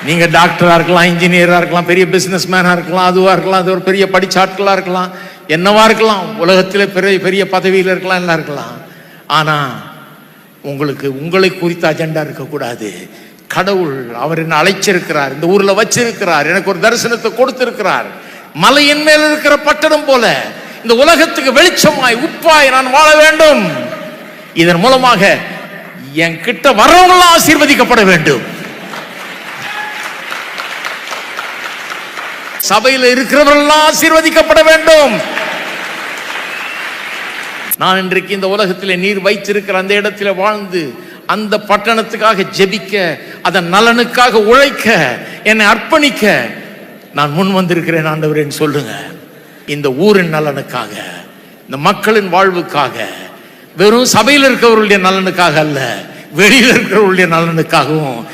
நீங்க டாக்டரா இருக்கலாம், இன்ஜினியரா இருக்கலாம், பெரிய பிசினஸ் மேனா இருக்கலாம், அதுவா இருக்கலாம், அது ஒரு பெரிய படிச்ச ஆட்களா இருக்கலாம், என்னவா இருக்கலாம், உலகத்தில் பெரிய பெரிய பதவியில் இருக்கலாம், எல்லாம் இருக்கலாம். ஆனா உங்களுக்கு உங்களை குறித்த அஜெண்டா இருக்கக்கூடாது. கடவுள் அவர் என்ன அழைச்சிருக்கிறார், இந்த ஊர்ல வச்சிருக்கிறார், எனக்கு ஒரு தரிசனத்தை கொடுத்திருக்கிறார். மலையின் மேல் இருக்கிற பட்டணம் போல இந்த உலகத்துக்கு வெளிச்சமாய் உப்பாய் நான் வாழ வேண்டும். இதன் மூலமாக என் கிட்ட வரவங்களாம் ஆசீர்வதிக்கப்பட வேண்டும். சபையில் இருக்கிறவர்கள்லாம் ஆசீர்வதிக்கப்பட வேண்டும். நான் இன்றைக்கு இந்த உலகத்தில் நீர் வைத்திருக்கிற அந்த இடத்துல வாழ்ந்து அந்த பட்டணத்துக்காக ஜெபிக்க, அதன் நலனுக்காக உழைக்க, என்னை அர்ப்பணிக்க நான் முன் வந்திருக்கிறேன் ஆண்டவரேன்னு சொல்லுங்க. இந்த ஊரின் நலனுக்காக, இந்த மக்களின் வாழ்வுக்காக, வெறும் சபையில் இருக்கிறவர்களுடைய நலனுக்காக அல்ல, வெளியில் இருக்கிறவர்களுடைய நலனுக்காகவும்